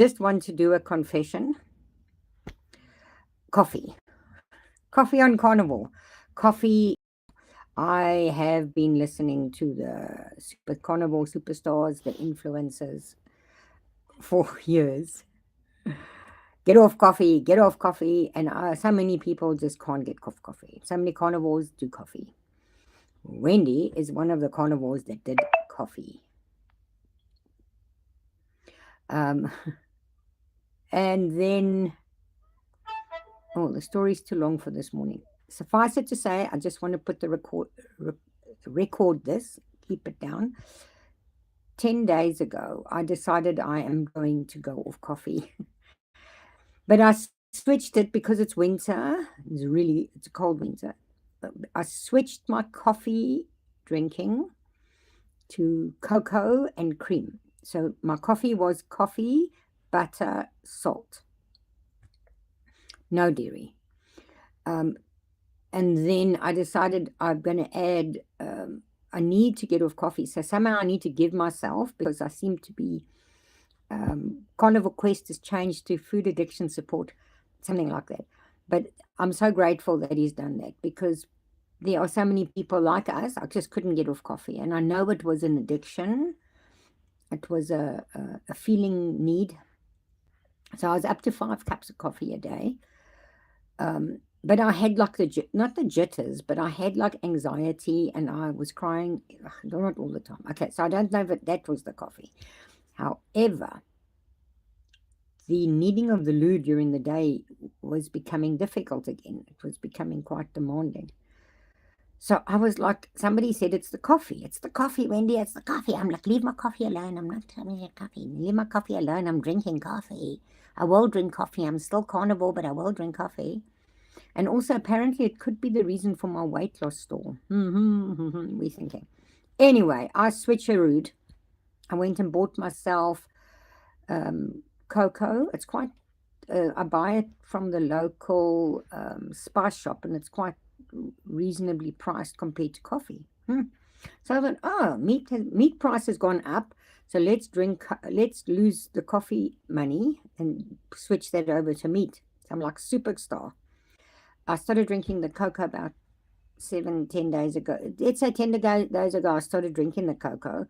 just want to do a confession. Coffee on Carnivore. Coffee. I have been listening to the Carnivore superstars, the influencers, for years. Get off coffee, and so many people just can't get off coffee. So many carnivores do coffee. Wendy is one of the carnivores that did coffee. And then, the story's too long for this morning. Suffice it to say, I just want to put the record this, keep it down. 10 days ago, I decided I am going to go off coffee. But I switched it because it's winter. It's a cold winter. I switched my coffee drinking to cocoa and cream. So my coffee was coffee, butter, salt. No dairy. And then I decided I'm going to add, I need to get off coffee. So somehow I need to give myself, because I seem to be, Carnivore Quest has changed to food addiction support, something like that. But I'm so grateful that he's done that, because there are so many people like us. I just couldn't get off coffee. And I know it was an addiction. It was a feeling need. So I was up to 5 cups of coffee a day. But I had like not the jitters, but I had like anxiety, and I was crying, not all the time. Okay, so I don't know if that was the coffee. However, the needing of the loo during the day was becoming difficult again. It was becoming quite demanding. So I was like, somebody said, it's the coffee, Wendy, it's the coffee. I'm like, leave my coffee alone. I'm not having a coffee. Leave my coffee alone. I'm drinking coffee. I will drink coffee. I'm still carnivore, but I will drink coffee. And also, apparently, it could be the reason for my weight loss stall. We're thinking. Anyway, I switcherooed. I went and bought myself cocoa. It's quite, I buy it from the local spice shop, and it's quite reasonably priced compared to coffee. So I thought, meat price has gone up. So let's lose the coffee money and switch that over to meat. So I'm like superstar. I started drinking the cocoa about 7-10 days ago. Let's say 10 days ago, I started drinking the cocoa.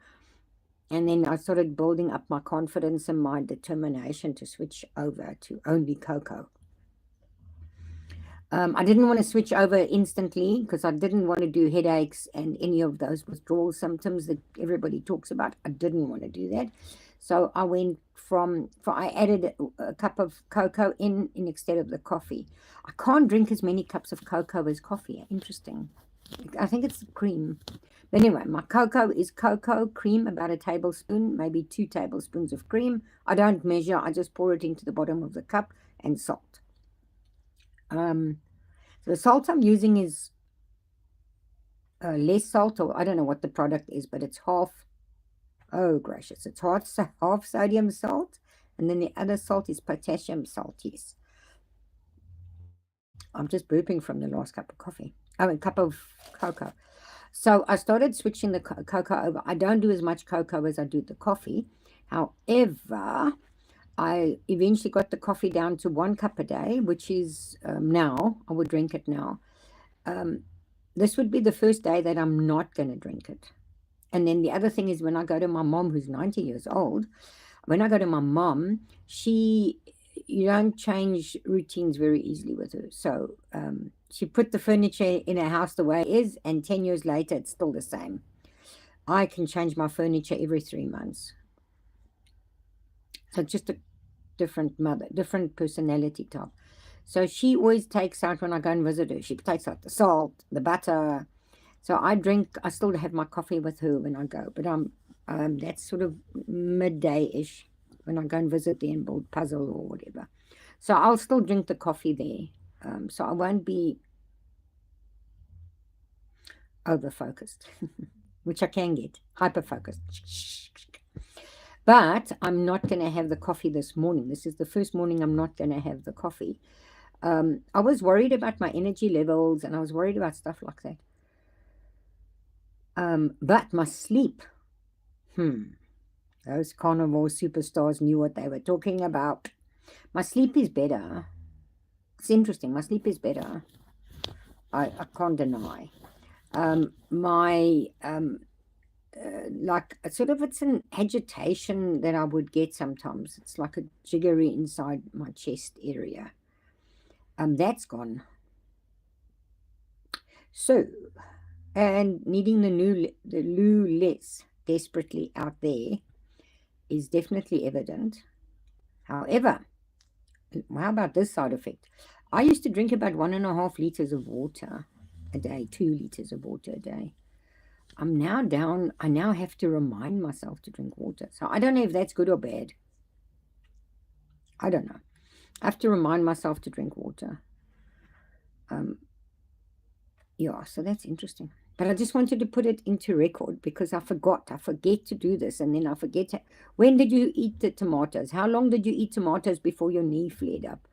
And then I started building up my confidence and my determination to switch over to only cocoa. I didn't want to switch over instantly because I didn't want to do headaches and any of those withdrawal symptoms that everybody talks about. I didn't want to do that. So I went I added a cup of cocoa in instead of the coffee. I can't drink as many cups of cocoa as coffee. Interesting. I think it's cream. But anyway, my cocoa is cocoa, cream, about a tablespoon, maybe 2 tablespoons of cream. I don't measure. I just pour it into the bottom of the cup, and salt. So the salt I'm using is less salt, or I don't know what the product is, but it's half. Oh, gracious. It's half sodium salt, and then the other salt is potassium salt, yes. I'm just burping from the last cup of coffee. A cup of cocoa. So I started switching the cocoa over. I don't do as much cocoa as I do the coffee. However, I eventually got the coffee down to 1 cup a day, which is now, I would drink it now. This would be the first day that I'm not going to drink it. And then the other thing is, when I go to my mom, who's 90 years old, when I go to my mom, you don't change routines very easily with her. So she put the furniture in her house the way it is, and 10 years later, it's still the same. I can change my furniture every 3 months. So just a different mother, different personality type. So she always takes out, when I go and visit her, she takes out the salt, the butter. So I still have my coffee with her when I go, but that's sort of midday-ish when I go and visit there and build puzzle or whatever. So I'll still drink the coffee there. So I won't be over-focused, which I can get, hyper-focused. But I'm not going to have the coffee this morning. This is the first morning I'm not going to have the coffee. I was worried about my energy levels, and I was worried about stuff like that. But my sleep, Those carnivore superstars knew what they were talking about. My sleep is better. It's interesting. My sleep is better. I can't deny. Like sort of, it's an agitation that I would get sometimes. It's like a jiggery inside my chest area. That's gone. So, and needing the loo less desperately out there is definitely evident. However, how about this side effect? I used to drink about 1.5 liters of water a day, 2 liters of water a day. I'm now down. I now have to remind myself to drink water. So I don't know if that's good or bad. I don't know. I have to remind myself to drink water. Yeah, so that's interesting. But I just wanted to put it into record because I forgot. I forget to do this, and then I forget to... When did you eat the tomatoes? How long did you eat tomatoes before your knee flared up?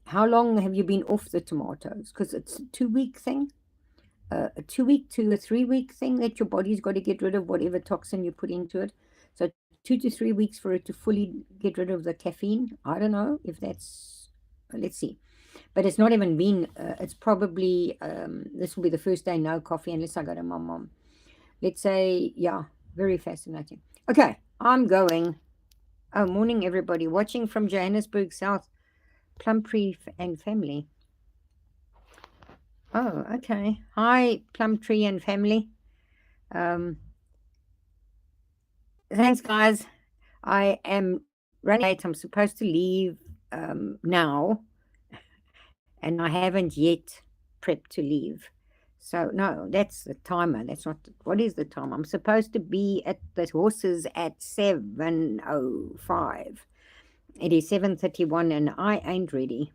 How long have you been off the tomatoes? Because it's a 2-week thing. A 2-week to a 3-week thing that your body's got to get rid of whatever toxin you put into it. So 2 to 3 weeks for it to fully get rid of the caffeine. I don't know if that's... Let's see. But it's not even been, it's probably, this will be the first day no coffee unless I go to my mom. Let's say, yeah, very fascinating. Okay, I'm going. Oh, morning, everybody. Watching from Johannesburg South, Plumtree and family. Oh, okay. Hi, Plumtree and family. Thanks, guys. I am running late. I'm supposed to leave now. And I haven't yet prepped to leave. So, no, that's the timer. That's not... What is the time? I'm supposed to be at the horses at 7:05. It is 7:31 and I ain't ready.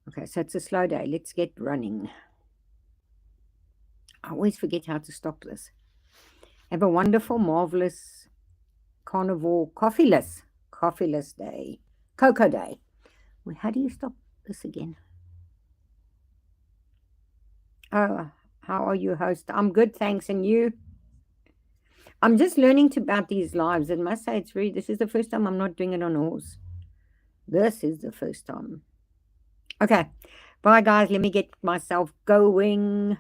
Okay, so it's a slow day. Let's get running. I always forget how to stop this. Have a wonderful, marvelous, carnivore, coffeeless day. Cocoa day. How do you stop this again? Oh, how are you, host? I'm good, thanks. And you? I'm just learning about these lives. And must say, this is the first time I'm not doing it on a horse. This is the first time. Okay. Bye, guys. Let me get myself going.